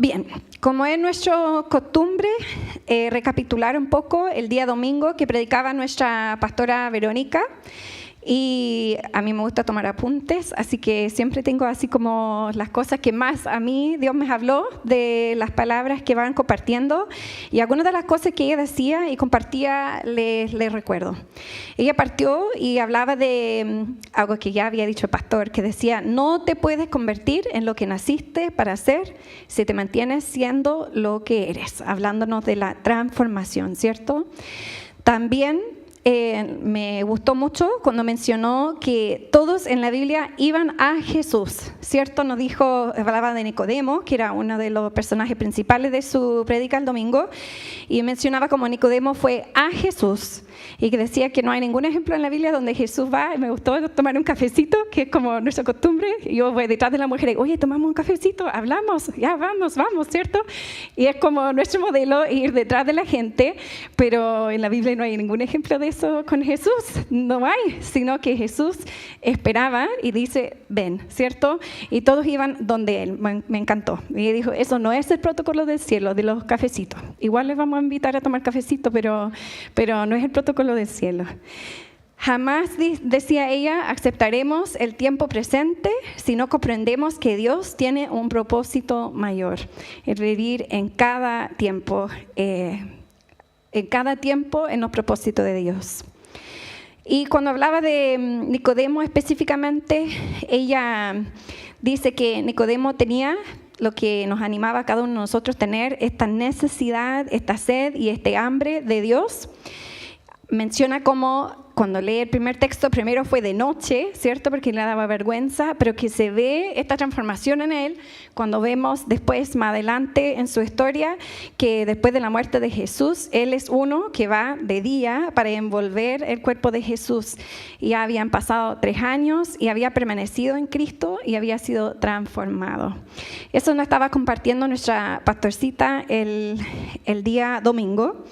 Bien, como es nuestra costumbre, recapitular un poco el día domingo que predicaba nuestra pastora Verónica. Y a mí me gusta tomar apuntes, así que siempre tengo así como las cosas que más a mí Dios me habló, de las palabras que van compartiendo. Y algunas de las cosas que ella decía y compartía les recuerdo. Ella partió y hablaba de algo que ya había dicho el pastor, que decía: no te puedes convertir en lo que naciste para ser si te mantienes siendo lo que eres. Hablándonos de la transformación, ¿cierto? También me gustó mucho cuando mencionó que todos en la Biblia iban a Jesús, ¿cierto? Nos dijo, hablaba de Nicodemo, que era uno de los personajes principales de su prédica el domingo, y mencionaba como Nicodemo fue a Jesús, y que decía que no hay ningún ejemplo en la Biblia donde Jesús va, y me gustó tomar un cafecito, que es como nuestra costumbre. Yo voy detrás de la mujer y, oye, tomamos un cafecito, hablamos, ya vamos, ¿cierto? Y es como nuestro modelo ir detrás de la gente, pero en la Biblia no hay ningún ejemplo de eso con Jesús, no hay, sino que Jesús esperaba y dice, ven, ¿cierto? Y todos iban donde él, me encantó. Y dijo, eso no es el protocolo del cielo, de los cafecitos. Igual les vamos a invitar a tomar cafecito, pero no es el protocolo del cielo. Jamás, decía ella, aceptaremos el tiempo presente si no comprendemos que Dios tiene un propósito mayor, el vivir en cada tiempo, en los propósitos de Dios. Y cuando hablaba de Nicodemo específicamente, ella dice que Nicodemo tenía lo que nos animaba a cada uno de nosotros tener, esta necesidad, esta sed y este hambre de Dios. Menciona cómo cuando lee el primer texto, primero fue de noche, ¿cierto? Porque le daba vergüenza, pero que se ve esta transformación en él cuando vemos después, más adelante en su historia, que después de la muerte de Jesús, él es uno que va de día para envolver el cuerpo de Jesús. Y ya habían pasado 3 años y había permanecido en Cristo y había sido transformado. Eso nos estaba compartiendo nuestra pastorcita el día domingo.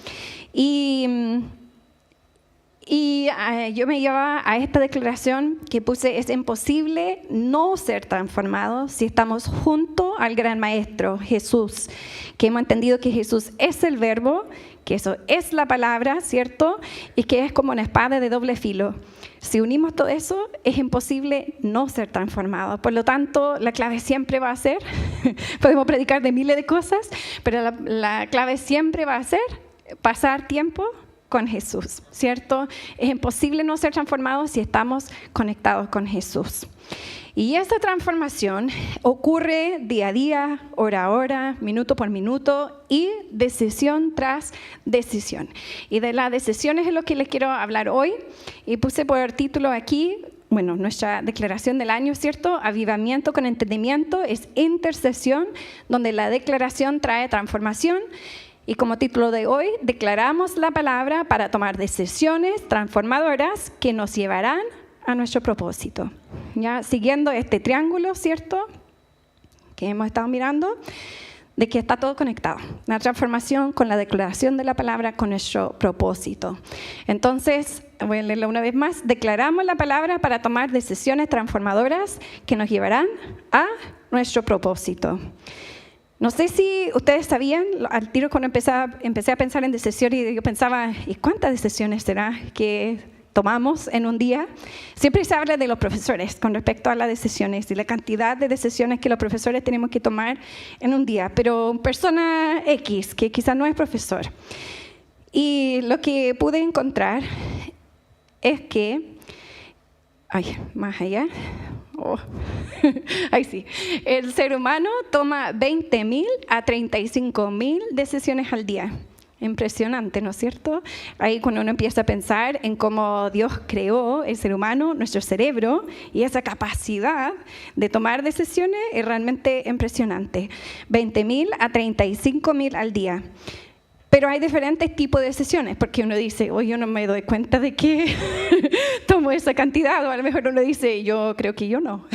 Y yo me llevaba a esta declaración que puse: es imposible no ser transformados si estamos junto al gran maestro Jesús, que hemos entendido que Jesús es el verbo, que eso es la palabra, ¿cierto? Y que es como una espada de doble filo. Si unimos todo eso, es imposible no ser transformados. Por lo tanto, la clave siempre va a ser, podemos predicar de miles de cosas, pero la clave siempre va a ser pasar tiempo con Jesús, ¿cierto? Es imposible no ser transformados si estamos conectados con Jesús. Y esta transformación ocurre día a día, hora a hora, minuto por minuto y decisión tras decisión. Y de las decisiones es lo que les quiero hablar hoy. Y puse por título aquí, bueno, nuestra declaración del año, ¿cierto? Avivamiento con entendimiento es intercesión, donde la declaración trae transformación. Y como título de hoy, declaramos la palabra para tomar decisiones transformadoras que nos llevarán a nuestro propósito. Ya siguiendo este triángulo, ¿cierto?, que hemos estado mirando, de que está todo conectado. La transformación con la declaración de la palabra con nuestro propósito. Entonces, voy a leerlo una vez más. Declaramos la palabra para tomar decisiones transformadoras que nos llevarán a nuestro propósito. No sé si ustedes sabían, al tiro cuando empecé a pensar en decisiones, y yo pensaba, ¿y cuántas decisiones será que tomamos en un día? Siempre se habla de los profesores con respecto a las decisiones y la cantidad de decisiones que los profesores tenemos que tomar en un día, pero persona X, que quizás no es profesor. Y lo que pude encontrar es que, más allá, ahí sí. El ser humano toma 20,000 a 35,000 decisiones al día. Impresionante, ¿no es cierto? Ahí cuando uno empieza a pensar en cómo Dios creó el ser humano, nuestro cerebro, y esa capacidad de tomar decisiones es realmente impresionante. 20,000 a 35,000 al día. Pero hay diferentes tipos de decisiones, porque uno dice, oye, yo no me doy cuenta de que tomo esa cantidad, o a lo mejor uno dice, yo creo que yo no.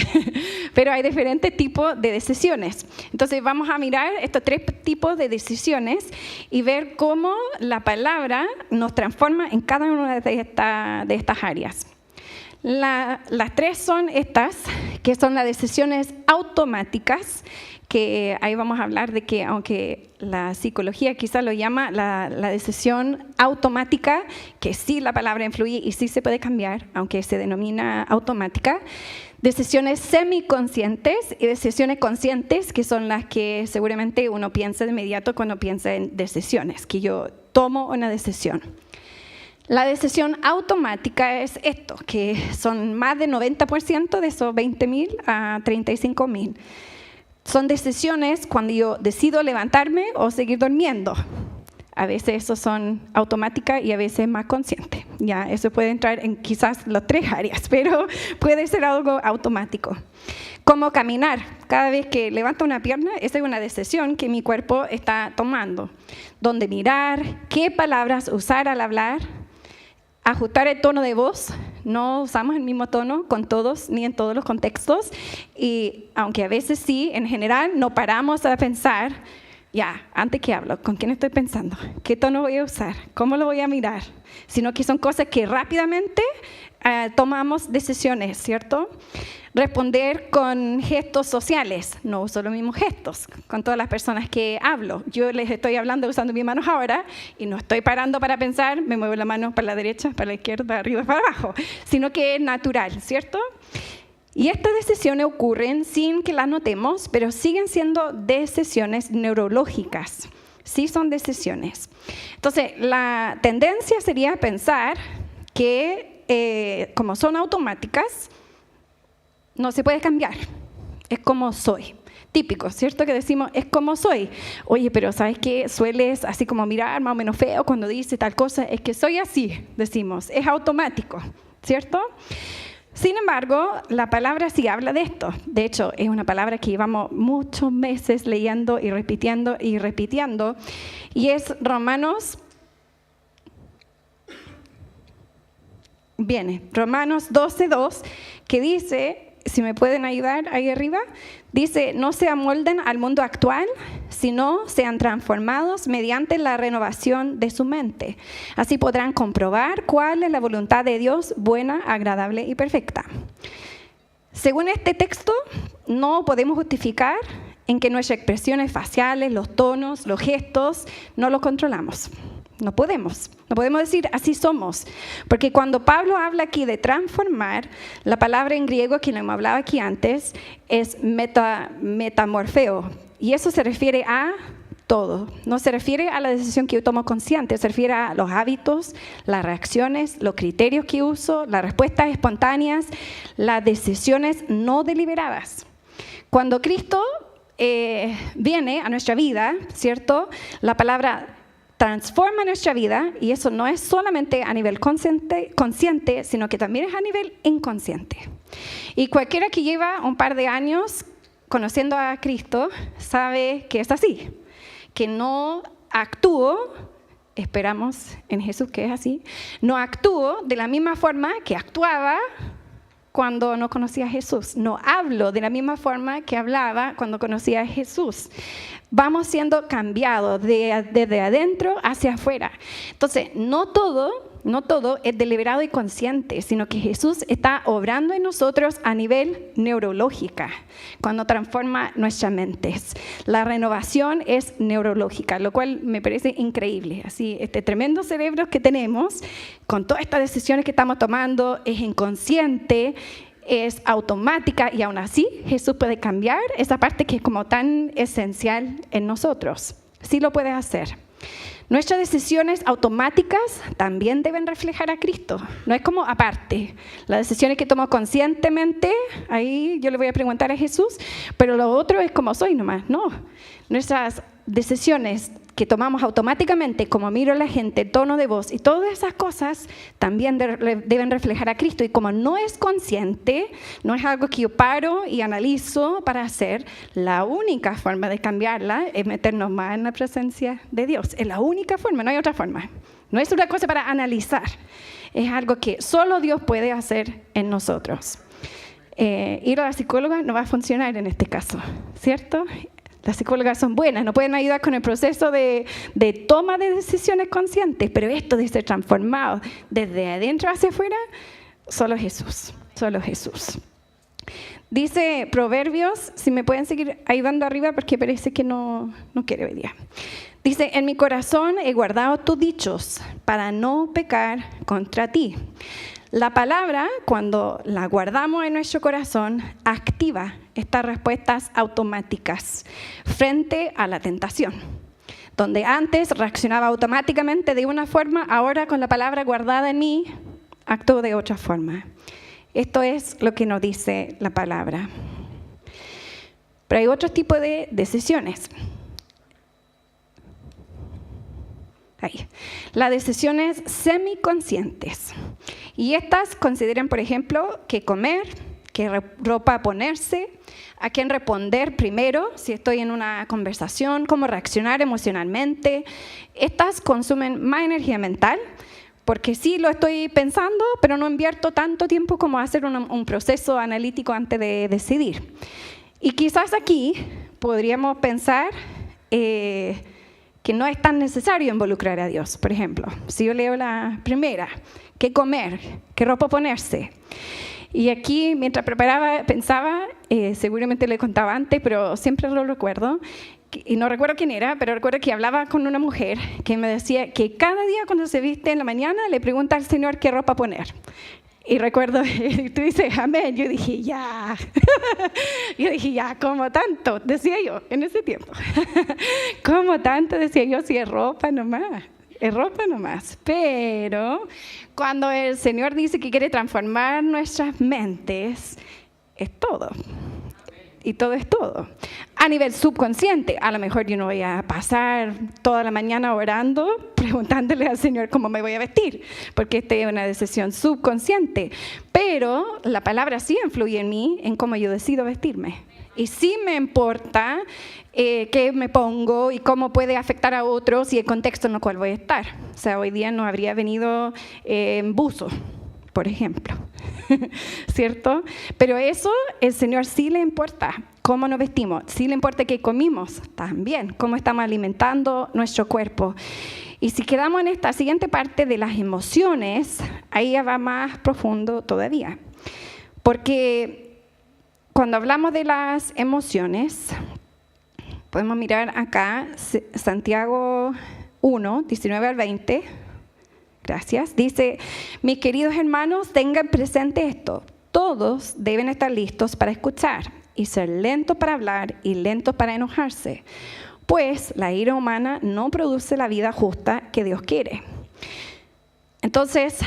Pero hay diferentes tipos de decisiones. Entonces vamos a mirar estos 3 tipos de decisiones y ver cómo la palabra nos transforma en cada una de estas áreas. Las 3 son estas que son las decisiones automáticas, que ahí vamos a hablar de que aunque la psicología quizá lo llama la decisión automática, que sí la palabra influye y sí se puede cambiar, aunque se denomina automática, decisiones semiconscientes y decisiones conscientes, que son las que seguramente uno piensa de inmediato cuando piensa en decisiones, que yo tomo una decisión. La decisión automática es esto, que son más del 90% de esos 20.000 a 35.000. Son decisiones cuando yo decido levantarme o seguir durmiendo. A veces eso son automáticas y a veces más conscientes. Ya, eso puede entrar en quizás las 3 áreas, pero puede ser algo automático. Como caminar. Cada vez que levanto una pierna, esa es una decisión que mi cuerpo está tomando. Dónde mirar, qué palabras usar al hablar, ajustar el tono de voz. No usamos el mismo tono con todos ni en todos los contextos. Y aunque a veces sí, en general no paramos a pensar, ya, antes que hablo, ¿con quién estoy pensando? ¿Qué tono voy a usar? ¿Cómo lo voy a mirar? Sino que son cosas que rápidamente tomamos decisiones, ¿cierto? Responder con gestos sociales. No uso los mismos gestos con todas las personas que hablo. Yo les estoy hablando usando mis manos ahora y no estoy parando para pensar, me muevo la mano para la derecha, para la izquierda, arriba, para abajo, sino que es natural, ¿cierto? Y estas decisiones ocurren sin que las notemos, pero siguen siendo decisiones neurológicas. Sí son decisiones. Entonces, la tendencia sería pensar que como son automáticas, no se puede cambiar. Es como soy. Típico, ¿cierto? Que decimos, es como soy. Oye, pero ¿sabes qué? Sueles así como mirar más o menos feo cuando dice tal cosa. Es que soy así, decimos. Es automático, ¿cierto? Sin embargo, la palabra sí habla de esto. De hecho, es una palabra que llevamos muchos meses leyendo y repitiendo y repitiendo. Y es Romanos 12:2, que dice, si me pueden ayudar ahí arriba, dice, no se amolden al mundo actual, sino sean transformados mediante la renovación de su mente. Así podrán comprobar cuál es la voluntad de Dios, buena, agradable y perfecta. Según este texto, no podemos justificar en que nuestras expresiones faciales, los tonos, los gestos, no los controlamos. No podemos decir así somos, porque cuando Pablo habla aquí de transformar, la palabra en griego, que lo hemos hablado aquí antes, es metamorfeo, y eso se refiere a todo, no se refiere a la decisión que yo tomo consciente, se refiere a los hábitos, las reacciones, los criterios que uso, las respuestas espontáneas, las decisiones no deliberadas. Cuando Cristo viene a nuestra vida, ¿cierto? La palabra transforma nuestra vida, y eso no es solamente a nivel consciente, sino que también es a nivel inconsciente. Y cualquiera que lleva un par de años conociendo a Cristo sabe que es así, que no actúo, esperamos en Jesús que es así, no actúo de la misma forma que actuaba cuando no conocía a Jesús. No hablo de la misma forma que hablaba cuando conocía a Jesús. Vamos siendo cambiados desde adentro hacia afuera. Entonces, no todo es deliberado y consciente, sino que Jesús está obrando en nosotros a nivel neurológica, cuando transforma nuestras mentes. La renovación es neurológica, lo cual me parece increíble. Así, este tremendo cerebro que tenemos, con todas estas decisiones que estamos tomando, es inconsciente, es automática, y aún así Jesús puede cambiar esa parte que es como tan esencial en nosotros. Sí lo puede hacer. Nuestras decisiones automáticas también deben reflejar a Cristo. No es como aparte. Las decisiones que tomo conscientemente, ahí yo le voy a preguntar a Jesús, pero lo otro es como soy nomás. No. Nuestras decisiones que tomamos automáticamente, como miro a la gente, tono de voz y todas esas cosas, también deben reflejar a Cristo. Y como no es consciente, no es algo que yo paro y analizo para hacer, la única forma de cambiarla es meternos más en la presencia de Dios. Es la única forma, no hay otra forma. No es una cosa para analizar, es algo que solo Dios puede hacer en nosotros. Ir a la psicóloga no va a funcionar en este caso, ¿cierto? Las psicólogas son buenas, nos pueden ayudar con el proceso de toma de decisiones conscientes, pero esto de ser transformado desde adentro hacia afuera, solo Jesús, solo Jesús. Dice Proverbios, si me pueden seguir ayudando arriba porque parece que no quiere hoy día. Dice, en mi corazón he guardado tus dichos para no pecar contra ti. La palabra, cuando la guardamos en nuestro corazón, activa estas respuestas automáticas frente a la tentación. Donde antes reaccionaba automáticamente de una forma, ahora con la palabra guardada en mí, actúo de otra forma. Esto es lo que nos dice la palabra. Pero hay otro tipo de decisiones. Ahí. Las decisiones semiconscientes. Y estas consideran, por ejemplo, qué comer, qué ropa ponerse, a quién responder primero, si estoy en una conversación, cómo reaccionar emocionalmente. Estas consumen más energía mental, porque sí lo estoy pensando, pero no invierto tanto tiempo como hacer un proceso analítico antes de decidir. Y quizás aquí podríamos pensar que no es tan necesario involucrar a Dios. Por ejemplo, si yo leo la primera, ¿qué comer? ¿Qué ropa ponerse? Y aquí, mientras preparaba, pensaba, seguramente le contaba antes, pero siempre lo recuerdo, y no recuerdo quién era, pero recuerdo que hablaba con una mujer que me decía que cada día cuando se viste en la mañana le pregunta al Señor qué ropa poner. Y recuerdo, tú dices, amén, yo dije, ya. Yo dije, ya, ¿cómo tanto? Decía yo en ese tiempo. ¿Cómo tanto? Decía yo, si es ropa nomás. Es ropa nomás. Pero cuando el Señor dice que quiere transformar nuestras mentes, es todo. Y todo es todo. A nivel subconsciente, a lo mejor yo no voy a pasar toda la mañana orando, preguntándole al Señor cómo me voy a vestir, porque esta es una decisión subconsciente. Pero la palabra sí influye en mí, en cómo yo decido vestirme. Y sí me importa qué me pongo y cómo puede afectar a otros y el contexto en el cual voy a estar. O sea, hoy día no habría venido en buzo, por ejemplo. ¿Cierto? Pero eso el Señor sí le importa, cómo nos vestimos, sí le importa qué comimos también, cómo estamos alimentando nuestro cuerpo. Y si quedamos en esta siguiente parte de las emociones, ahí ya va más profundo todavía. Porque cuando hablamos de las emociones, podemos mirar acá Santiago 1, 19 al 20. Gracias. Dice, mis queridos hermanos, tengan presente esto. Todos deben estar listos para escuchar y ser lentos para hablar y lentos para enojarse, pues la ira humana no produce la vida justa que Dios quiere. Entonces,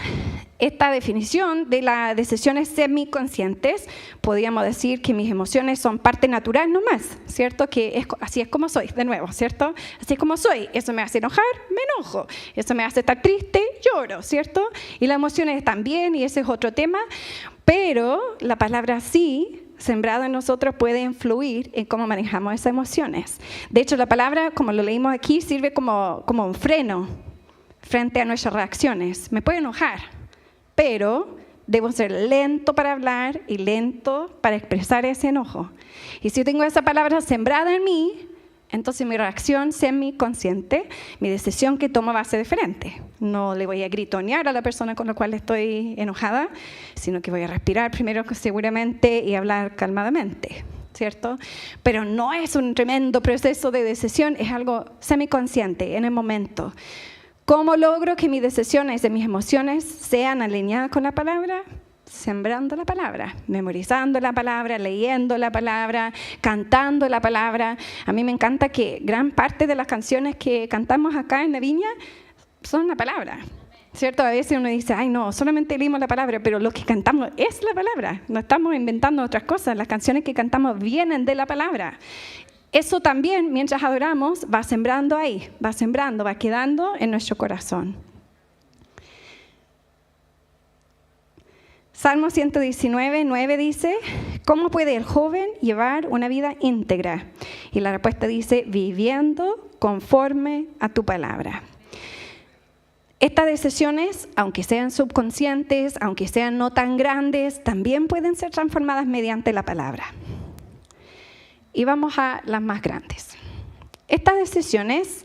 esta definición de las decisiones semiconscientes, podríamos decir que mis emociones son parte natural nomás, ¿cierto? Que así es como soy, de nuevo, ¿cierto? Así es como soy. Eso me hace enojar, me enojo. Eso me hace estar triste, lloro, ¿cierto? Y las emociones están bien y ese es otro tema, pero la palabra sí, sembrada en nosotros, puede influir en cómo manejamos esas emociones. De hecho, la palabra, como lo leímos aquí, sirve como un freno frente a nuestras reacciones. Me puede enojar, pero debo ser lento para hablar y lento para expresar ese enojo. Y si yo tengo esa palabra sembrada en mí, entonces mi reacción semiconsciente, mi decisión que tomo va a ser diferente. No le voy a gritonear a la persona con la cual estoy enojada, sino que voy a respirar primero seguramente y hablar calmadamente, ¿cierto? Pero no es un tremendo proceso de decisión, es algo semiconsciente en el momento. ¿Cómo logro que mis decisiones y mis emociones sean alineadas con la palabra? Sembrando la palabra, memorizando la palabra, leyendo la palabra, cantando la palabra. A mí me encanta que gran parte de las canciones que cantamos acá en la viña son la palabra, ¿cierto? A veces uno dice, ay no, solamente leímos la palabra, pero lo que cantamos es la palabra. No estamos inventando otras cosas, las canciones que cantamos vienen de la palabra. Eso también, mientras adoramos, va sembrando ahí, va sembrando, va quedando en nuestro corazón. Salmo 119, 9 dice, ¿cómo puede el joven llevar una vida íntegra? Y la respuesta dice, viviendo conforme a tu palabra. Estas decisiones, aunque sean subconscientes, aunque sean no tan grandes, también pueden ser transformadas mediante la palabra. Y vamos a las más grandes. Estas decisiones,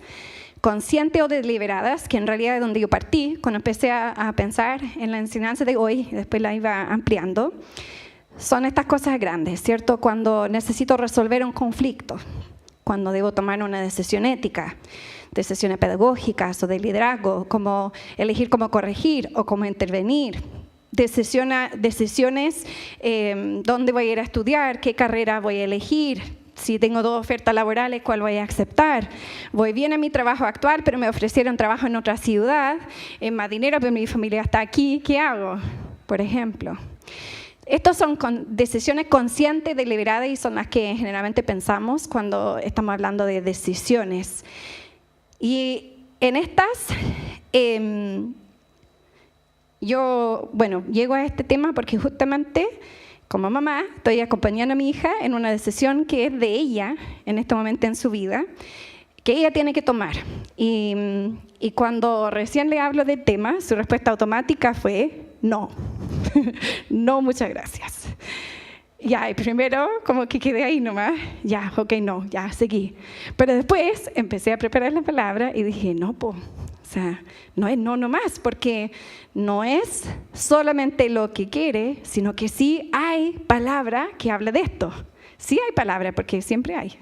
conscientes o deliberadas, que en realidad es donde yo partí, cuando empecé a pensar en la enseñanza de hoy, y después la iba ampliando, son estas cosas grandes, ¿cierto? Cuando necesito resolver un conflicto, cuando debo tomar una decisión ética, decisiones pedagógicas o de liderazgo, como elegir cómo corregir o cómo intervenir, decisiones dónde voy a ir a estudiar, qué carrera voy a elegir, si tengo 2 ofertas laborales, cuál voy a aceptar. Voy bien a mi trabajo actual, pero me ofrecieron trabajo en otra ciudad, más dinero, pero mi familia está aquí, ¿qué hago? Por ejemplo. Estas son decisiones conscientes, deliberadas, y son las que generalmente pensamos cuando estamos hablando de decisiones. Y en estas, yo llego a este tema porque justamente como mamá estoy acompañando a mi hija en una decisión que es de ella en este momento en su vida, que ella tiene que tomar. Y cuando recién le hablo del tema, su respuesta automática fue no. No, muchas gracias. Ya, y primero como que quedé ahí nomás, ya, ok, no, ya, seguí. Pero después empecé a preparar la palabra y dije, no, o sea, no es no nomás, porque no es solamente lo que quiere, sino que sí hay palabra que habla de esto. Sí hay palabra, porque siempre hay.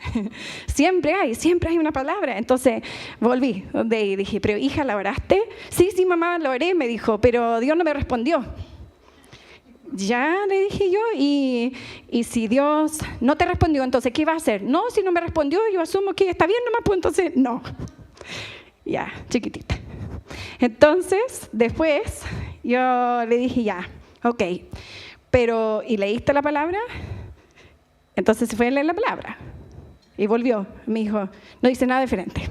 Siempre hay una palabra. Entonces volví y dije, pero hija, ¿la oraste? Sí, mamá, lo oré, me dijo, pero Dios no me respondió. Ya, le dije yo, y si Dios no te respondió, entonces, ¿qué va a hacer? No, si no me respondió, yo asumo que está bien nomás, pues entonces, no. Ya, chiquitita. Entonces, después, yo le dije, ya, ok, pero, ¿y leíste la palabra? Entonces se fue a leer la palabra y volvió. Me dijo, no dice nada diferente.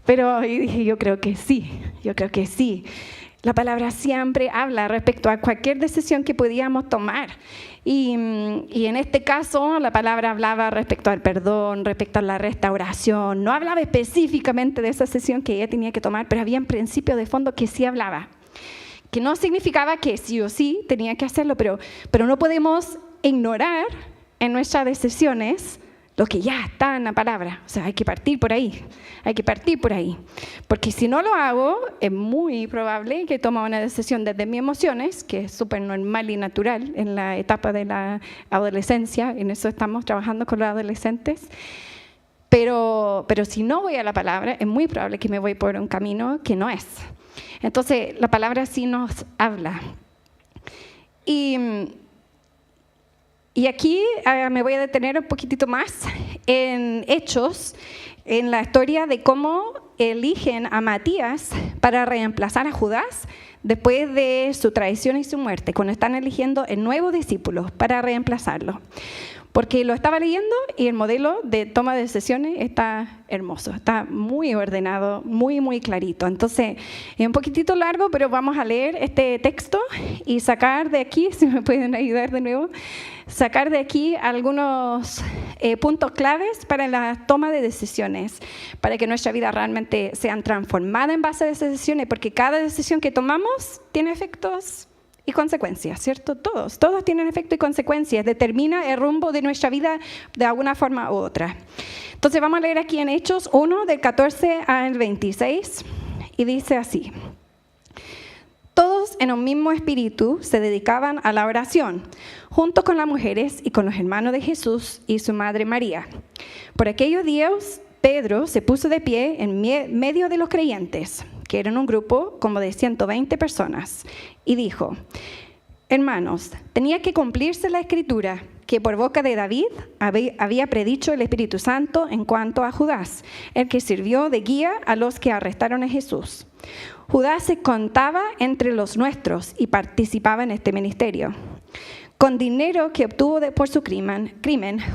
Pero y dije, yo creo que sí. La palabra siempre habla respecto a cualquier decisión que podíamos tomar. Y en este caso, la palabra hablaba respecto al perdón, respecto a la restauración. No hablaba específicamente de esa decisión que ella tenía que tomar, pero había un principio de fondo que sí hablaba. Que no significaba que sí o sí tenía que hacerlo, pero no podemos ignorar en nuestras decisiones lo que ya está en la palabra. O sea, hay que partir por ahí. Porque si no lo hago, es muy probable que tome una decisión desde mis emociones, que es súper normal y natural en la etapa de la adolescencia. En eso estamos trabajando con los adolescentes. Pero si no voy a la palabra, es muy probable que me voy por un camino que no es. Entonces, la palabra sí nos habla. Y aquí me voy a detener un poquitito más en Hechos, en la historia de cómo eligen a Matías para reemplazar a Judas después de su traición y su muerte, cuando están eligiendo el nuevo discípulo para reemplazarlo. Porque lo estaba leyendo y el modelo de toma de decisiones está hermoso, está muy ordenado, muy, muy clarito. Entonces, es un poquitito largo, pero vamos a leer este texto y sacar de aquí, si me pueden ayudar de nuevo, sacar de aquí algunos puntos claves para la toma de decisiones, para que nuestra vida realmente sea transformada en base a esas decisiones, porque cada decisión que tomamos tiene efectos y consecuencias, ¿cierto? Todos tienen efecto y consecuencias, determina el rumbo de nuestra vida de alguna forma u otra. Entonces vamos a leer aquí en Hechos 1, del 14 al 26, y dice así: todos en un mismo espíritu se dedicaban a la oración, junto con las mujeres y con los hermanos de Jesús y su madre María. Por aquellos días, Pedro se puso de pie en medio de los creyentes, que eran un grupo como de 120 personas, y dijo: hermanos, tenía que cumplirse la escritura que por boca de David había predicho el Espíritu Santo en cuanto a Judas, el que sirvió de guía a los que arrestaron a Jesús. Judas se contaba entre los nuestros y participaba en este ministerio. Con dinero que obtuvo por su crimen,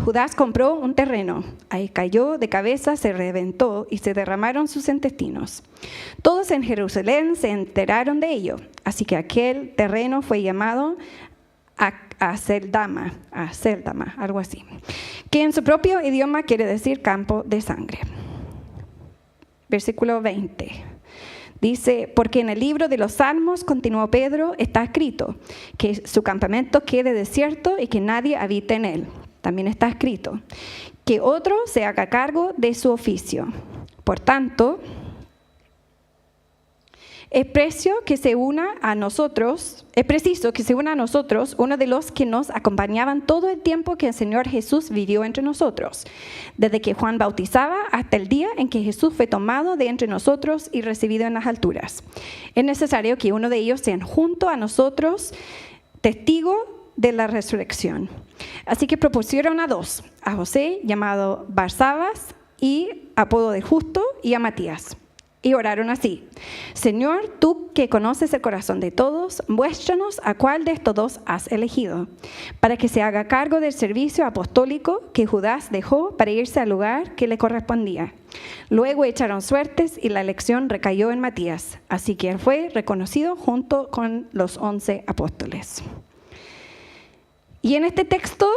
Judas compró un terreno. Ahí cayó de cabeza, se reventó y se derramaron sus intestinos. Todos en Jerusalén se enteraron de ello, así que aquel terreno fue llamado Aceldama, algo así, que en su propio idioma quiere decir campo de sangre. Versículo 20. Dice, porque en el libro de los Salmos, continuó Pedro, está escrito que su campamento quede desierto y que nadie habite en él. También está escrito que otro se haga cargo de su oficio. Por tanto, Es preciso que se una a nosotros, uno de los que nos acompañaban todo el tiempo que el Señor Jesús vivió entre nosotros, desde que Juan bautizaba hasta el día en que Jesús fue tomado de entre nosotros y recibido en las alturas. Es necesario que uno de ellos sea junto a nosotros, testigo de la resurrección. Así que propusieron a dos, a José, llamado Barsabas, y apodo de Justo, y a Matías. Y oraron así: Señor, tú que conoces el corazón de todos, muéstranos a cuál de estos dos has elegido, para que se haga cargo del servicio apostólico que Judas dejó para irse al lugar que le correspondía. Luego echaron suertes y la elección recayó en Matías, así que él fue reconocido junto con los 11 apóstoles. Y en este texto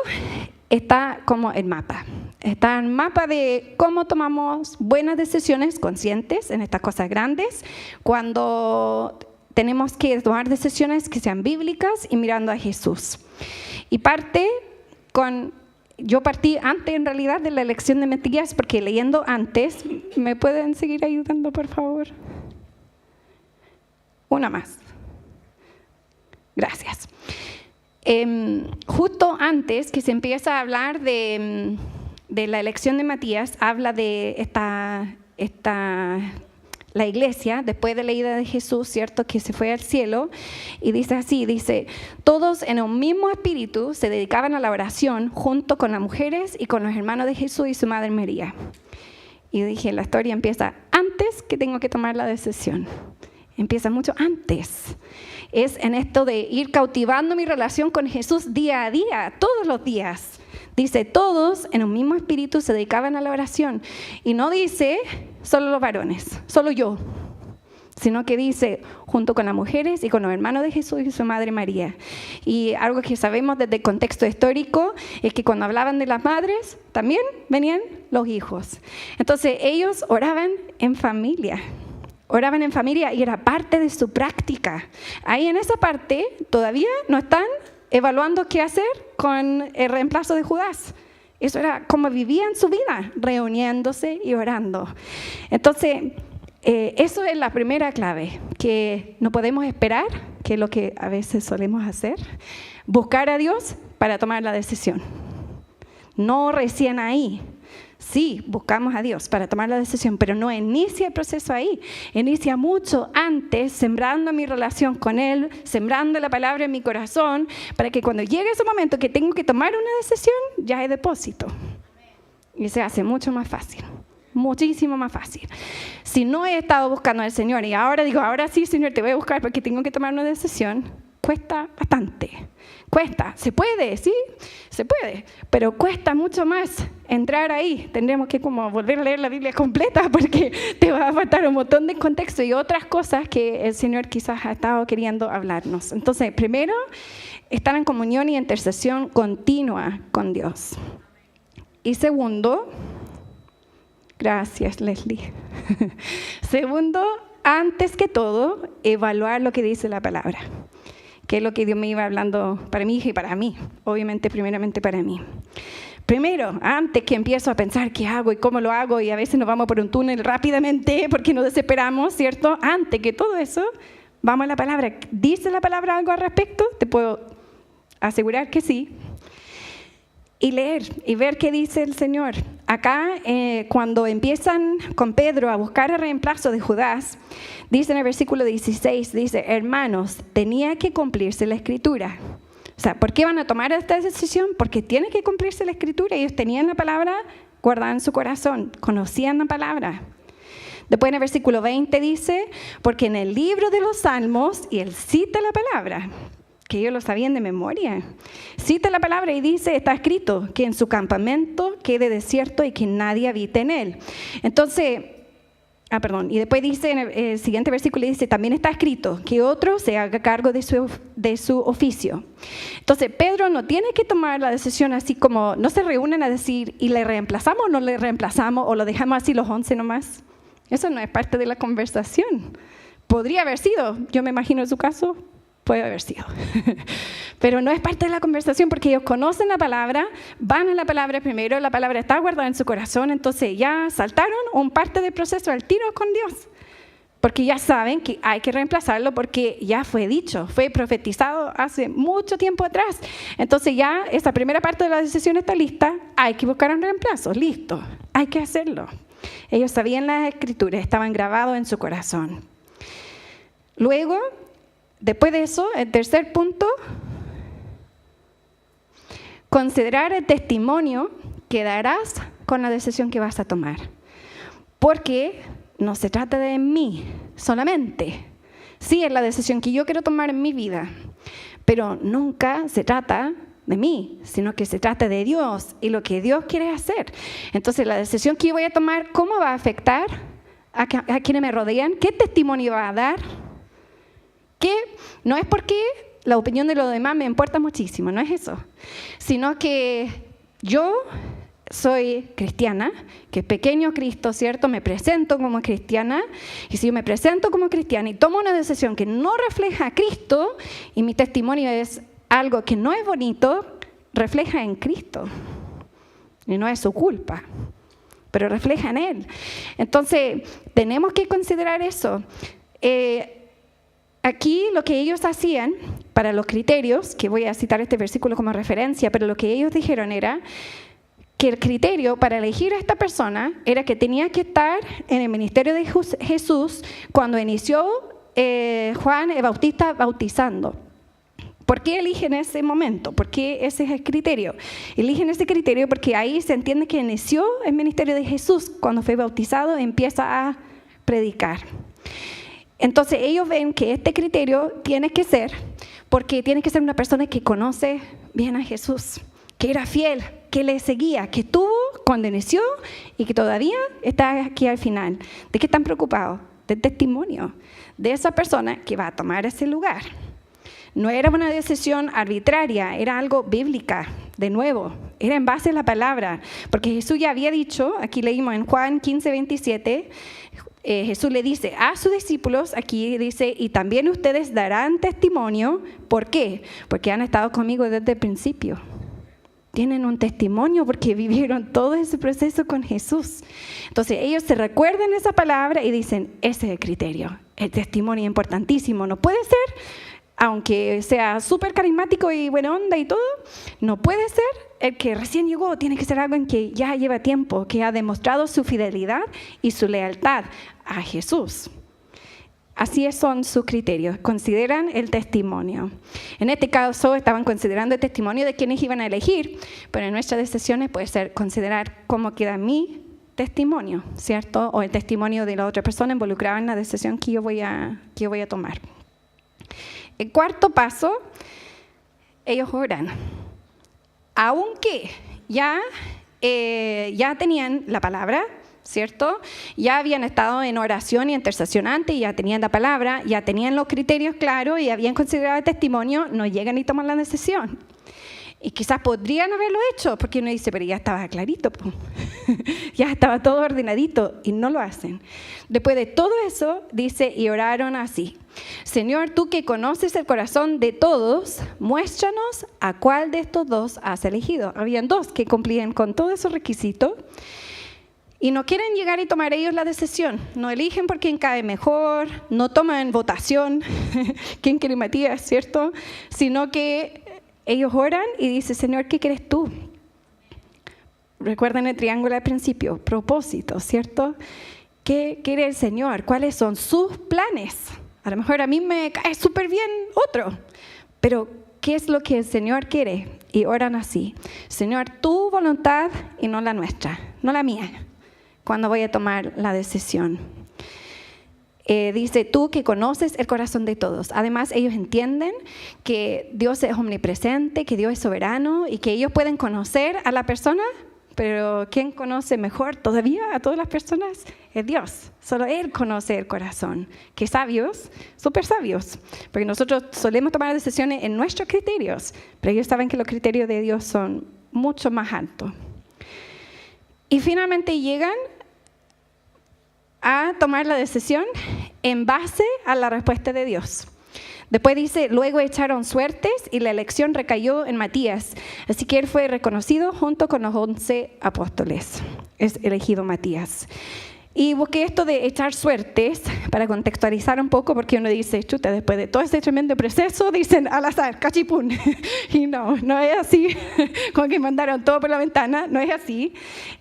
está como el mapa. Está el mapa de cómo tomamos buenas decisiones conscientes en estas cosas grandes, cuando tenemos que tomar decisiones que sean bíblicas y mirando a Jesús. Y yo partí antes en realidad de la elección de Matías, porque leyendo antes, ¿me pueden seguir ayudando, por favor? Una más. Gracias. Justo antes que se empieza a hablar de la elección de Matías, habla de la iglesia, después de la ida de Jesús, ¿cierto?, que se fue al cielo, y dice así, todos en un mismo espíritu se dedicaban a la oración junto con las mujeres y con los hermanos de Jesús y su madre María. Y dije, la historia empieza antes que tengo que tomar la decisión. Empieza mucho antes. Es en esto de ir cautivando mi relación con Jesús día a día, todos los días. Dice, todos en un mismo espíritu se dedicaban a la oración. Y no dice solo los varones, solo yo, sino que dice junto con las mujeres y con los hermanos de Jesús y su madre María. Y algo que sabemos desde el contexto histórico es que cuando hablaban de las madres, también venían los hijos. Entonces ellos oraban en familia. Oraban en familia y era parte de su práctica. Ahí en esa parte todavía no están evaluando qué hacer con el reemplazo de Judas. Eso era como vivían su vida, reuniéndose y orando. Entonces, eso es la primera clave, que no podemos esperar, que es lo que a veces solemos hacer, buscar a Dios para tomar la decisión. No recién ahí. Sí, buscamos a Dios para tomar la decisión, pero no inicia el proceso ahí. Inicia mucho antes, sembrando mi relación con Él, sembrando la palabra en mi corazón, para que cuando llegue ese momento que tengo que tomar una decisión, ya hay depósito. Y se hace mucho más fácil, muchísimo más fácil. Si no he estado buscando al Señor y ahora digo, ahora sí, Señor, te voy a buscar porque tengo que tomar una decisión, cuesta bastante. Cuesta, se puede, sí, se puede, pero cuesta mucho más entrar ahí. Tendremos que como volver a leer la Biblia completa porque te va a faltar un montón de contexto y otras cosas que el Señor quizás ha estado queriendo hablarnos. Entonces, primero, estar en comunión y intercesión continua con Dios. Y segundo, gracias Leslie. Segundo, antes que todo, evaluar lo que dice la palabra, que es lo que Dios me iba hablando para mi hija y para mí, obviamente primeramente para mí. Primero, antes que empiezo a pensar qué hago y cómo lo hago, y a veces nos vamos por un túnel rápidamente porque nos desesperamos, ¿cierto? Antes que todo eso, vamos a la palabra. ¿Dice la palabra algo al respecto? Te puedo asegurar que sí. Y leer y ver qué dice el Señor. Acá, cuando empiezan con Pedro a buscar el reemplazo de Judas, dice en el versículo 16, dice, hermanos, tenía que cumplirse la Escritura. O sea, ¿por qué van a tomar esta decisión? Porque tiene que cumplirse la Escritura. Ellos tenían la palabra guardada en su corazón, conocían la palabra. Después en el versículo 20 dice, porque en el libro de los Salmos, y él cita la palabra, que ellos lo sabían de memoria. Cita la palabra y dice, está escrito, que en su campamento quede desierto y que nadie habite en él. Entonces, y después dice, en el siguiente versículo dice, también está escrito, que otro se haga cargo de su oficio. Entonces, Pedro no tiene que tomar la decisión así como, no se reúnen a decir, ¿y le reemplazamos o no le reemplazamos? ¿O lo dejamos así los 11 nomás? Eso no es parte de la conversación. Podría haber sido, yo me imagino en su caso, puede haber sido. Pero no es parte de la conversación porque ellos conocen la palabra, van a la palabra primero, la palabra está guardada en su corazón, entonces ya saltaron un parte del proceso al tiro con Dios. porque ya saben que hay que reemplazarlo porque ya fue dicho, fue profetizado hace mucho tiempo atrás. Entonces ya esa primera parte de la decisión está lista, hay que buscar un reemplazo, listo, hay que hacerlo. Ellos sabían las escrituras, estaban grabados en su corazón. Luego, después de eso, el tercer punto, considerar el testimonio que darás con la decisión que vas a tomar. Porque no se trata de mí solamente. Sí, es la decisión que yo quiero tomar en mi vida, pero nunca se trata de mí, sino que se trata de Dios y lo que Dios quiere hacer. Entonces, la decisión que yo voy a tomar, ¿cómo va a afectar a quienes me rodean? ¿Qué testimonio va a dar? Que no es porque la opinión de los demás me importa muchísimo, no es eso, sino que yo soy cristiana, que pequeño Cristo, ¿cierto? Me presento como cristiana, y si yo me presento como cristiana y tomo una decisión que no refleja a Cristo, y mi testimonio es algo que no es bonito, refleja en Cristo, y no es su culpa, pero refleja en Él. Entonces, tenemos que considerar eso. Aquí lo que ellos hacían para los criterios, que voy a citar este versículo como referencia, pero lo que ellos dijeron era que el criterio para elegir a esta persona era que tenía que estar en el ministerio de Jesús cuando inició Juan el Bautista bautizando. ¿Por qué eligen ese momento? ¿Por qué ese es el criterio? Eligen ese criterio porque ahí se entiende que inició el ministerio de Jesús cuando fue bautizado, empieza a predicar. Entonces ellos ven que este criterio tiene que ser, porque tiene que ser una persona que conoce bien a Jesús, que era fiel, que le seguía, que tuvo cuando inició y que todavía está aquí al final. ¿De qué están preocupados? Del testimonio de esa persona que va a tomar ese lugar. No era una decisión arbitraria, era algo bíblica, de nuevo, era en base a la palabra, porque Jesús ya había dicho, aquí leímos en Juan 15:27, Jesús le dice a sus discípulos, aquí dice, y también ustedes darán testimonio. ¿Por qué? Porque han estado conmigo desde el principio. Tienen un testimonio porque vivieron todo ese proceso con Jesús. Entonces ellos se recuerdan esa palabra y dicen, ese es el criterio, el testimonio es importantísimo. No puede ser, aunque sea súper carismático y buena onda y todo, no puede ser el que recién llegó, tiene que ser alguien que ya lleva tiempo, que ha demostrado su fidelidad y su lealtad a Jesús. Así son sus criterios, consideran el testimonio. En este caso estaban considerando el testimonio de quienes iban a elegir, pero en nuestras decisiones puede ser considerar cómo queda mi testimonio, ¿cierto? O el testimonio de la otra persona involucrada en la decisión que yo voy a tomar. El cuarto paso, ellos oran. Aunque ya tenían la palabra, ¿cierto? Ya habían estado en oración y intercesión antes, ya tenían la palabra, ya tenían los criterios claros y habían considerado el testimonio, no llegan y toman la decisión. Y quizás podrían haberlo hecho, porque uno dice, pero ya estaba clarito, ya estaba todo ordenadito, y no lo hacen. Después de todo eso, dice, y oraron así: Señor, tú que conoces el corazón de todos, muéstranos a cuál de estos dos has elegido. Habían dos que cumplían con todos esos requisitos, y no quieren llegar y tomar ellos la decisión. No eligen por quién cae mejor, no toman votación, quién quiere Matías, ¿cierto? Sino que ellos oran y dicen, Señor, ¿qué quieres tú? Recuerden el triángulo al principio, propósito, ¿cierto? ¿Qué quiere el Señor? ¿Cuáles son sus planes? A lo mejor a mí me cae súper bien otro, pero ¿qué es lo que el Señor quiere? Y oran así: Señor, tu voluntad y no la nuestra, no la mía, cuando voy a tomar la decisión. Dice, tú que conoces el corazón de todos. Además, ellos entienden que Dios es omnipresente, que Dios es soberano y que ellos pueden conocer a la persona, pero ¿quién conoce mejor todavía a todas las personas? Es Dios. Solo Él conoce el corazón. Que sabios, súper sabios, porque nosotros solemos tomar decisiones en nuestros criterios, pero ellos saben que los criterios de Dios son mucho más altos. Y finalmente llegan a tomar la decisión en base a la respuesta de Dios. Después dice, luego echaron suertes y la elección recayó en Matías. Así que él fue reconocido junto con los 11 apóstoles. Es elegido Matías. Y busqué esto de echar suertes para contextualizar un poco, porque uno dice, chuta, después de todo ese tremendo proceso, dicen al azar, cachipún. Y no es así, como que mandaron todo por la ventana, no es así.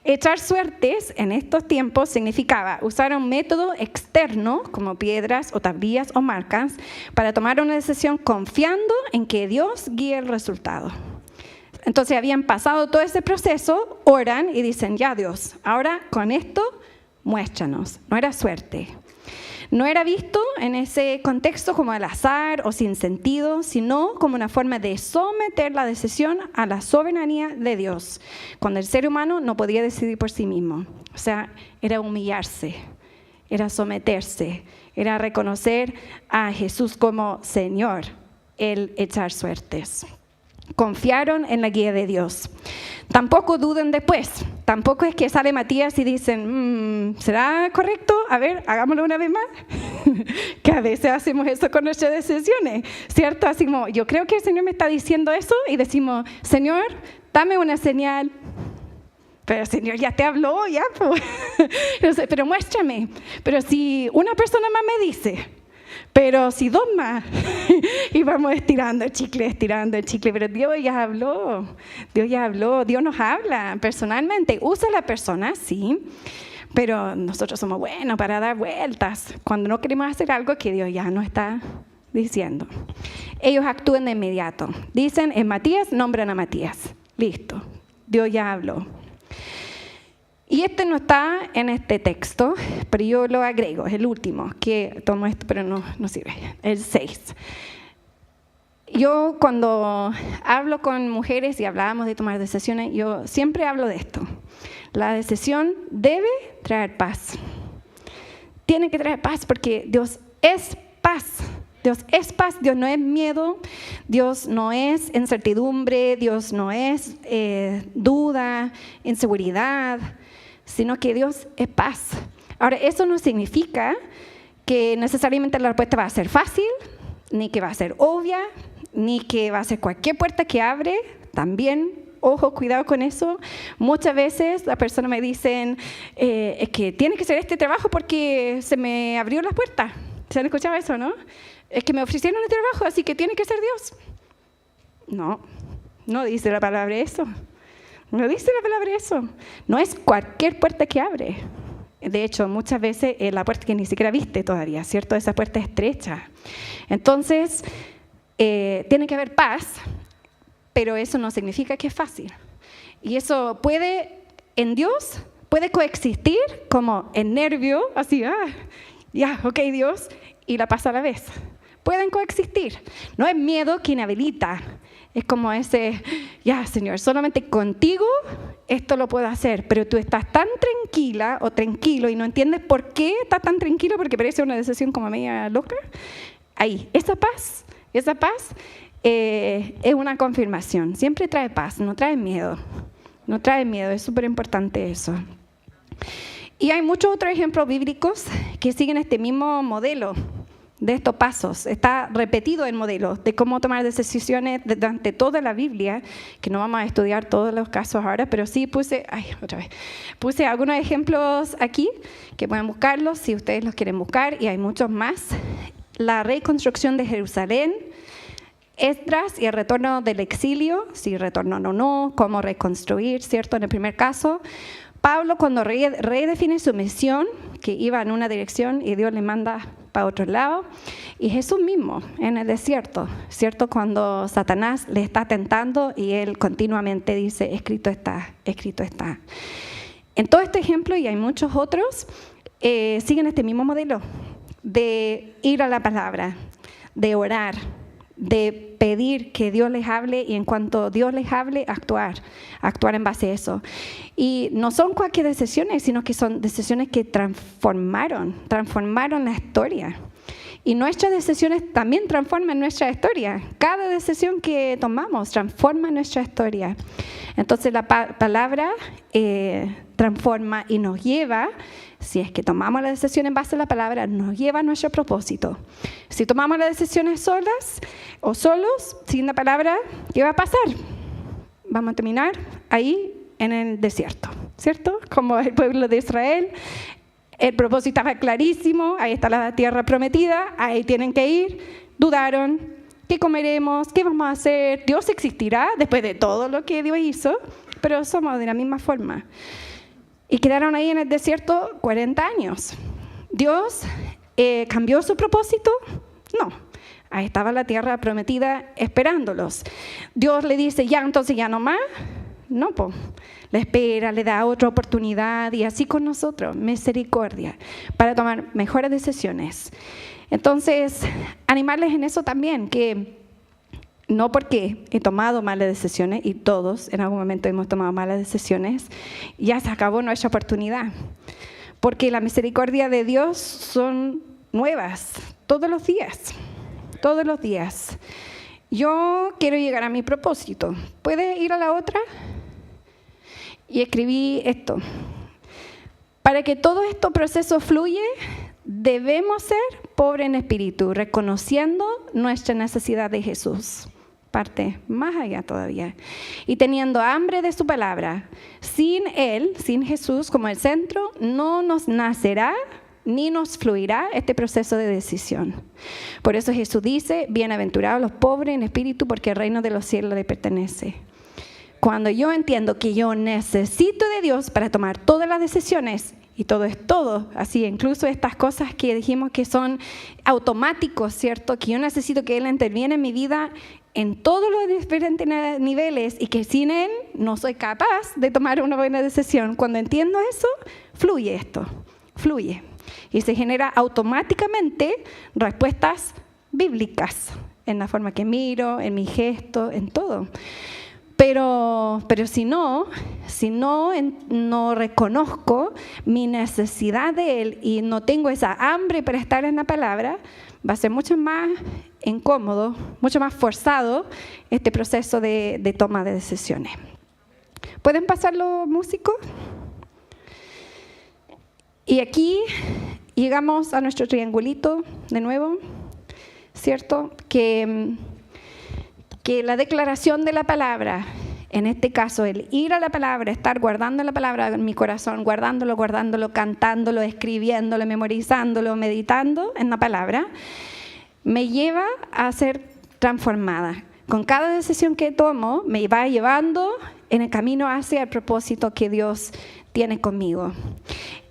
Echar suertes en estos tiempos significaba usar un método externo, como piedras o tablillas o marcas, para tomar una decisión confiando en que Dios guíe el resultado. Entonces habían pasado todo ese proceso, oran y dicen, ya Dios, ahora con esto, muéstranos. No era suerte. No era visto en ese contexto como al azar o sin sentido, sino como una forma de someter la decisión a la soberanía de Dios, cuando el ser humano no podía decidir por sí mismo. O sea, era humillarse, era someterse, era reconocer a Jesús como Señor, el echar suertes. Confiaron en la guía de Dios. Tampoco duden después. Tampoco es que sale Matías y dicen, ¿será correcto? A ver, hagámoslo una vez más. Que a veces hacemos eso con nuestras decisiones, ¿cierto? Así como, yo creo que el Señor me está diciendo eso y decimos, Señor, dame una señal. Pero el Señor ya te habló, ya, pues. Pero muéstrame. Pero si una persona más me dice, pero si dos más, y vamos estirando el chicle, pero Dios ya habló, Dios nos habla personalmente, usa a la persona, sí, pero nosotros somos buenos para dar vueltas, cuando no queremos hacer algo que Dios ya nos está diciendo. Ellos actúan de inmediato, dicen, en Matías, nombran a Matías, listo, Dios ya habló. Y este no está en este texto, pero yo lo agrego, es el último, que tomo esto, pero no sirve, el 6. Yo cuando hablo con mujeres y hablábamos de tomar decisiones, yo siempre hablo de esto. La decisión debe traer paz. Tiene que traer paz porque Dios es paz. Dios es paz, Dios no es miedo, Dios no es incertidumbre, Dios no es duda, inseguridad, sino que Dios es paz. Ahora, eso no significa que necesariamente la respuesta va a ser fácil, ni que va a ser obvia, ni que va a ser cualquier puerta que abre. También, ojo, cuidado con eso. Muchas veces las personas me dicen, es que tiene que ser este trabajo porque se me abrió la puerta. ¿Se han escuchado eso, no? Es que me ofrecieron el trabajo, así que tiene que ser Dios. No dice la palabra eso. No dice la palabra eso. No es cualquier puerta que abre. De hecho, muchas veces es la puerta que ni siquiera viste todavía, ¿cierto? Esa puerta es estrecha. Entonces, tiene que haber paz, pero eso no significa que es fácil. Y eso puede, en Dios, puede coexistir como el nervio, así, ok Dios, y la paz a la vez. Pueden coexistir. No es miedo que inhabilita. Es como ese, ya Señor, solamente contigo esto lo puedo hacer, pero tú estás tan tranquila o tranquilo y no entiendes por qué estás tan tranquilo, porque parece una decisión como media loca. Ahí, esa paz es una confirmación. Siempre trae paz, no trae miedo. No trae miedo, es súper importante eso. Y hay muchos otros ejemplos bíblicos que siguen este mismo modelo de estos pasos. Está repetido el modelo de cómo tomar decisiones durante toda la Biblia, que no vamos a estudiar todos los casos ahora, pero sí puse algunos ejemplos aquí, que pueden buscarlos si ustedes los quieren buscar, y hay muchos más. La reconstrucción de Jerusalén, Esdras y el retorno del exilio, si retornó o no, cómo reconstruir, ¿cierto? En el primer caso, Pablo cuando redefine su misión, que iba en una dirección y Dios le manda para otro lado, y Jesús mismo en el desierto, ¿cierto? Cuando Satanás le está tentando y él continuamente dice, escrito está, escrito está. En todo este ejemplo, y hay muchos otros, siguen este mismo modelo de ir a la palabra, de orar, de pedir que Dios les hable y en cuanto Dios les hable, actuar en base a eso. Y no son cualquier decisiones, sino que son decisiones que transformaron la historia. Y nuestras decisiones también transforman nuestra historia. Cada decisión que tomamos transforma nuestra historia. Entonces la palabra transforma y nos lleva, si es que tomamos la decisión en base a la palabra, nos lleva a nuestro propósito. Si tomamos las decisiones solas o solos, sin la palabra, ¿qué va a pasar? Vamos a terminar ahí en el desierto, ¿cierto? Como el pueblo de Israel El propósito estaba clarísimo, ahí está la tierra prometida, ahí tienen que ir. Dudaron, ¿qué comeremos? ¿Qué vamos a hacer? ¿Dios existirá después de todo lo que Dios hizo? Pero somos de la misma forma. Y quedaron ahí en el desierto 40 años. ¿Dios cambió su propósito? No. Ahí estaba la tierra prometida esperándolos. Dios le dice, ya, entonces ya no más. No, pues. Le espera, le da otra oportunidad y así con nosotros, misericordia, para tomar mejores decisiones. Entonces, animarles en eso también, que no porque he tomado malas decisiones, y todos en algún momento hemos tomado malas decisiones, ya se acabó nuestra oportunidad. Porque la misericordia de Dios son nuevas todos los días, todos los días. Yo quiero llegar a mi propósito. ¿Puede ir a la otra? Y escribí esto. Para que todo este proceso fluya, debemos ser pobres en espíritu, reconociendo nuestra necesidad de Jesús. Parte más allá todavía. Y teniendo hambre de su palabra. Sin Él, sin Jesús como el centro, no nos nacerá ni nos fluirá este proceso de decisión. Por eso Jesús dice, bienaventurados los pobres en espíritu, porque el reino de los cielos les pertenece. Cuando yo entiendo que yo necesito de Dios para tomar todas las decisiones, y todo es todo, así incluso estas cosas que dijimos que son automáticos, ¿cierto? Que yo necesito que Él interviene en mi vida en todos los diferentes niveles y que sin Él no soy capaz de tomar una buena decisión. Cuando entiendo eso, fluye esto, fluye. Y se genera automáticamente respuestas bíblicas en la forma que miro, en mi gesto, en todo. Pero si no reconozco mi necesidad de Él y no tengo esa hambre para estar en la palabra, va a ser mucho más incómodo, mucho más forzado este proceso de toma de decisiones. ¿Pueden pasar los músicos? Y aquí llegamos a nuestro triangulito de nuevo, ¿cierto? Que la declaración de la palabra, en este caso el ir a la palabra, estar guardando la palabra en mi corazón, guardándolo, cantándolo, escribiéndolo, memorizándolo, meditando en la palabra, me lleva a ser transformada. Con cada decisión que tomo, me va llevando en el camino hacia el propósito que Dios tiene conmigo.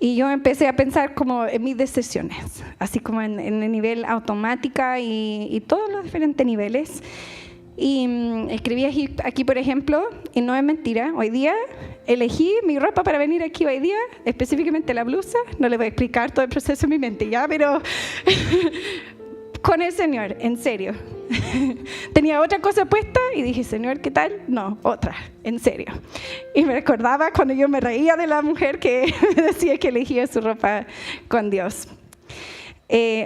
Y yo empecé a pensar como en mis decisiones, así como en el nivel automática y todos los diferentes niveles. Y escribí aquí, por ejemplo, y no es mentira, hoy día elegí mi ropa para venir aquí hoy día, específicamente la blusa, no le voy a explicar todo el proceso en mi mente ya, pero con el Señor, en serio. Tenía otra cosa puesta y dije, Señor, ¿qué tal? No, otra, en serio. Y me recordaba cuando yo me reía de la mujer que decía que elegía su ropa con Dios.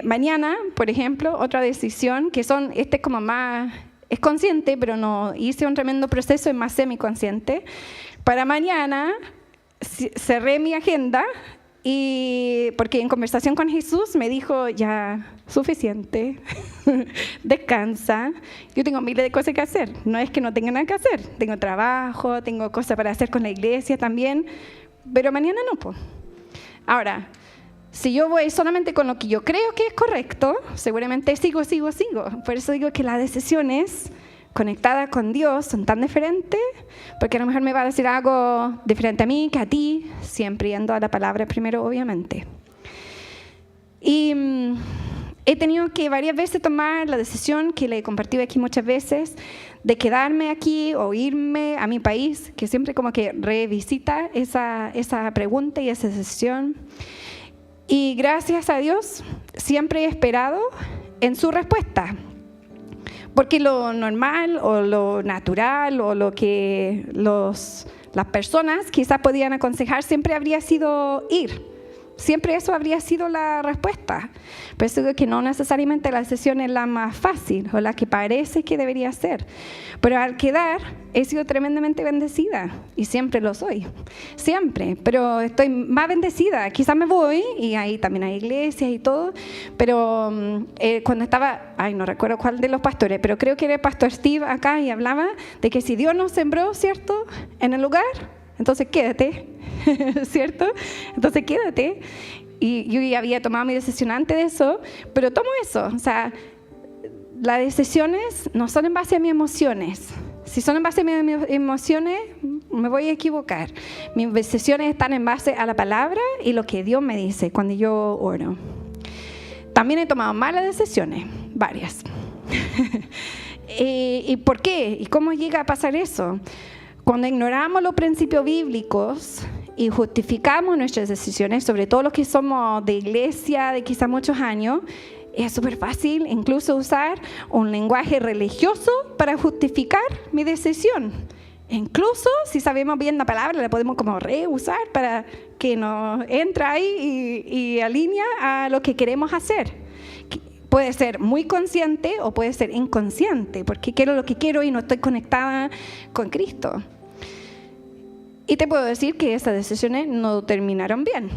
Mañana, por ejemplo, otra decisión que son, como más... Es consciente, pero no hice un tremendo proceso, es más semiconsciente. Para mañana cerré mi agenda y porque en conversación con Jesús me dijo, ya, suficiente, descansa. Yo tengo miles de cosas que hacer, no es que no tenga nada que hacer. Tengo trabajo, tengo cosas para hacer con la iglesia también, pero mañana no, pues. Ahora, si yo voy solamente con lo que yo creo que es correcto, seguramente sigo. Por eso digo que las decisiones conectadas con Dios son tan diferentes, porque a lo mejor me va a decir algo diferente a mí que a ti, siempre yendo a la palabra primero, obviamente. Y he tenido que varias veces tomar la decisión, que le he compartido aquí muchas veces, de quedarme aquí o irme a mi país, que siempre como que revisita esa pregunta y esa decisión. Y gracias a Dios siempre he esperado en su respuesta, porque lo normal o lo natural o lo que las personas quizás podían aconsejar siempre habría sido ir. Siempre eso habría sido la respuesta. Pero eso digo que no necesariamente la decisión es la más fácil o la que parece que debería ser. Pero al quedar he sido tremendamente bendecida y siempre lo soy. Siempre. Pero estoy más bendecida. Quizás me voy y ahí también hay iglesias y todo. Pero cuando estaba, no recuerdo cuál de los pastores, pero creo que era el pastor Steve acá y hablaba de que si Dios nos sembró, ¿cierto?, en el lugar, entonces quédate, ¿cierto? Entonces quédate. y yo ya había tomado mi decisión antes de eso, pero tomo eso. O sea, las decisiones no son en base a mis emociones. Si son en base a mis emociones, me voy a equivocar. Mis decisiones están en base a la palabra y lo que Dios me dice cuando yo oro. También he tomado malas decisiones, varias. ¿Y por qué? ¿Y cómo llega a pasar eso? Cuando ignoramos los principios bíblicos y justificamos nuestras decisiones, sobre todo los que somos de iglesia de quizá muchos años, es súper fácil incluso usar un lenguaje religioso para justificar mi decisión. Incluso si sabemos bien la palabra, la podemos como reusar para que nos entre ahí y alinea a lo que queremos hacer. Puede ser muy consciente o puede ser inconsciente, porque quiero lo que quiero y no estoy conectada con Cristo. Y te puedo decir que esas decisiones no terminaron bien.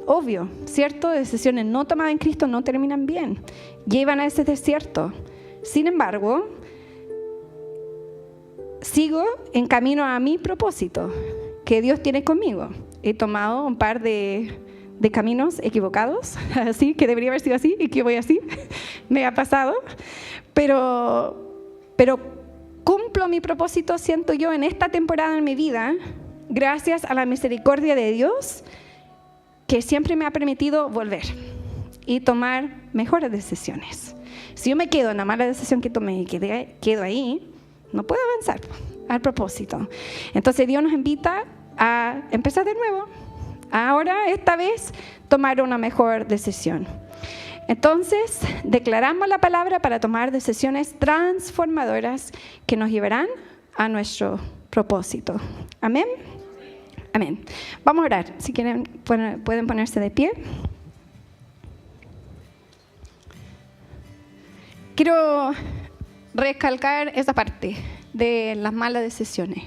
Obvio, ¿cierto? Decisiones no tomadas en Cristo no terminan bien. Llevan a ese desierto. Sin embargo, sigo en camino a mi propósito que Dios tiene conmigo. He tomado un par de caminos equivocados, así que debería haber sido así y que voy así. Me ha pasado. Pero cumplo mi propósito, siento yo, en esta temporada en mi vida, gracias a la misericordia de Dios, que siempre me ha permitido volver y tomar mejores decisiones. Si yo me quedo en la mala decisión que tomé y quedo ahí, no puedo avanzar al propósito. Entonces Dios nos invita a empezar de nuevo. Ahora, esta vez, tomar una mejor decisión. Entonces, declaramos la palabra para tomar decisiones transformadoras que nos llevarán a nuestro propósito. Amén. Amén. Vamos a orar. Si quieren, pueden ponerse de pie. Quiero recalcar esa parte de las malas decisiones,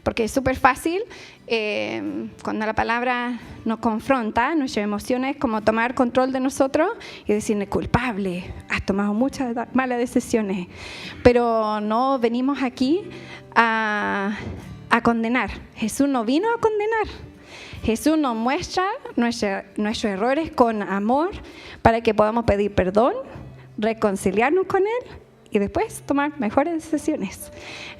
porque es súper fácil cuando la palabra nos confronta, nuestras emociones, como tomar control de nosotros y decirle culpable, has tomado muchas malas decisiones, pero no venimos aquí a condenar. Jesús no vino a condenar. Jesús nos muestra nuestros errores con amor para que podamos pedir perdón, reconciliarnos con Él y después tomar mejores decisiones.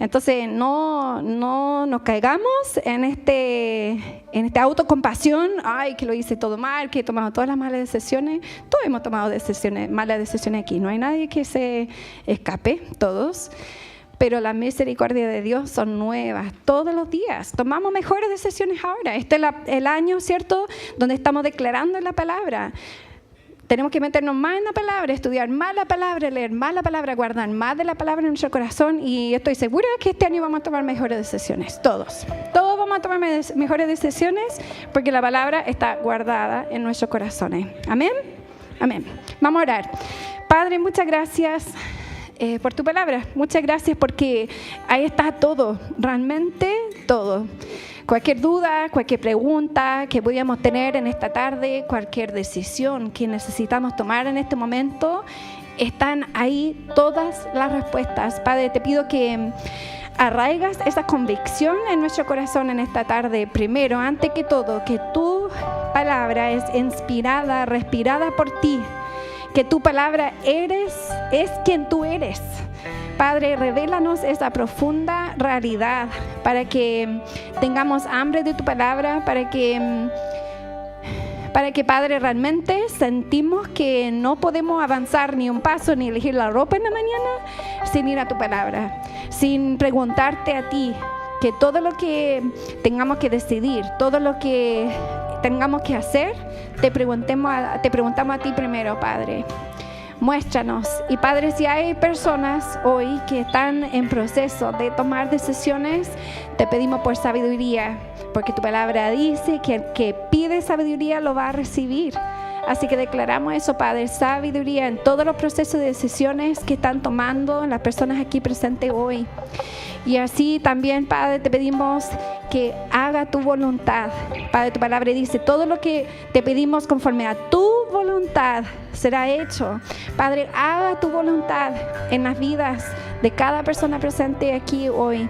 Entonces no nos caigamos en esta autocompasión, ay, que lo hice todo mal, que he tomado todas las malas decisiones. Todos hemos tomado malas decisiones aquí, no hay nadie que se escape, todos. Pero la misericordia de Dios son nuevas todos los días. Tomamos mejores decisiones ahora. Este es el año, ¿cierto?, donde estamos declarando la palabra. Tenemos que meternos más en la palabra, estudiar más la palabra, leer más la palabra, guardar más de la palabra en nuestro corazón. Y estoy segura que este año vamos a tomar mejores decisiones, todos. Todos vamos a tomar mejores decisiones porque la palabra está guardada en nuestros corazones. Amén. Amén. Vamos a orar. Padre, muchas gracias por tu palabra. Muchas gracias porque ahí está todo, realmente todo. Cualquier duda, cualquier pregunta que pudiéramos tener en esta tarde, cualquier decisión que necesitamos tomar en este momento, están ahí todas las respuestas. Padre, te pido que arraigas esa convicción en nuestro corazón en esta tarde. Primero, antes que todo, que tu palabra es inspirada, respirada por ti. Que tu palabra es quien tú eres. Padre, revélanos esa profunda realidad para que tengamos hambre de tu palabra, para que, Padre, realmente sentimos que no podemos avanzar ni un paso, ni elegir la ropa en la mañana sin ir a tu palabra, sin preguntarte a ti, que todo lo que tengamos que decidir, todo lo que tengamos que hacer, te preguntamos a ti primero, Padre. Muéstranos. Y Padre, si hay personas hoy que están en proceso de tomar decisiones, te pedimos por sabiduría, porque tu palabra dice que el que pide sabiduría lo va a recibir. Así que declaramos eso, Padre, sabiduría en todos los procesos de decisiones que están tomando las personas aquí presentes hoy. Y así también, Padre, te pedimos que haga tu voluntad. Padre, tu palabra dice, todo lo que te pedimos conforme a tu voluntad será hecho. Padre, haga tu voluntad en las vidas de cada persona presente aquí hoy.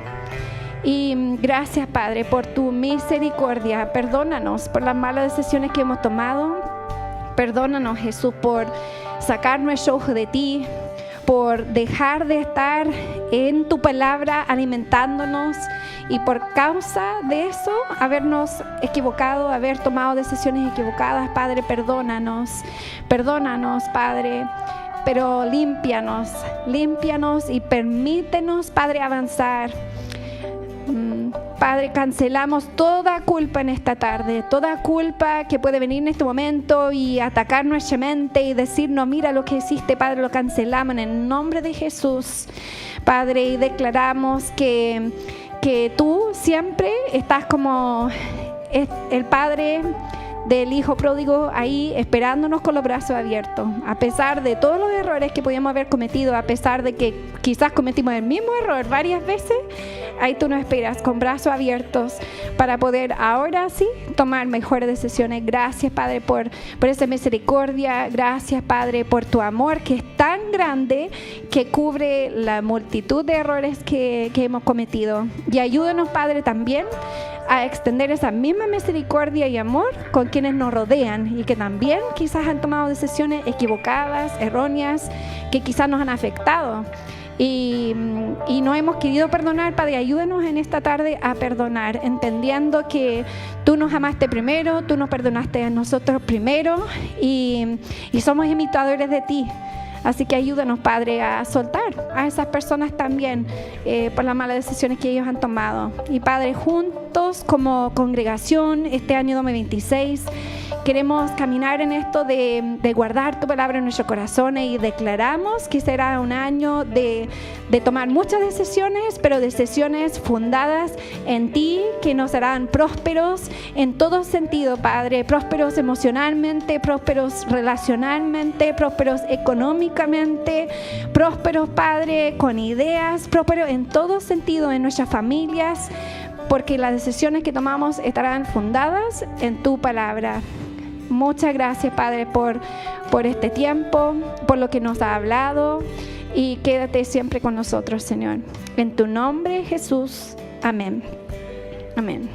Y gracias, Padre, por tu misericordia. Perdónanos por las malas decisiones que hemos tomado. Perdónanos, Jesús, por sacar nuestro ojo de ti, por dejar de estar en tu palabra alimentándonos y por causa de eso habernos equivocado, haber tomado decisiones equivocadas. Padre, perdónanos, Padre, pero límpianos y permítenos, Padre, avanzar. Padre, cancelamos toda culpa en esta tarde, toda culpa que puede venir en este momento y atacar nuestra mente y decirnos, mira lo que hiciste, Padre, lo cancelamos en el nombre de Jesús, Padre, y declaramos que tú siempre estás como el Padre del Hijo pródigo ahí esperándonos con los brazos abiertos, a pesar de todos los errores que podíamos haber cometido, a pesar de que quizás cometimos el mismo error varias veces. Ahí tú nos esperas con brazos abiertos para poder ahora sí tomar mejores decisiones. Gracias, Padre, por esa misericordia. Gracias, Padre, por tu amor que es tan grande que cubre la multitud de errores que hemos cometido. Y ayúdanos, Padre, también a extender esa misma misericordia y amor con quienes nos rodean y que también quizás han tomado decisiones equivocadas, erróneas, que quizás nos han afectado. Y no hemos querido perdonar. Padre, ayúdanos en esta tarde a perdonar, entendiendo que tú nos amaste primero, tú nos perdonaste a nosotros primero y somos imitadores de ti. Así que ayúdanos, Padre, a soltar a esas personas también por las malas decisiones que ellos han tomado. Y Padre, juntos como congregación, este año 2026, queremos caminar en esto de guardar tu palabra en nuestros corazones y declaramos que será un año de tomar muchas decisiones, pero decisiones fundadas en ti, que nos harán prósperos en todo sentido, Padre, prósperos emocionalmente, prósperos relacionalmente, prósperos económicamente, prósperos, Padre, con ideas, prósperos en todo sentido en nuestras familias, porque las decisiones que tomamos estarán fundadas en tu palabra. Muchas gracias, Padre, por este tiempo, por lo que nos ha hablado, y quédate siempre con nosotros, Señor. En tu nombre, Jesús. Amén. Amén.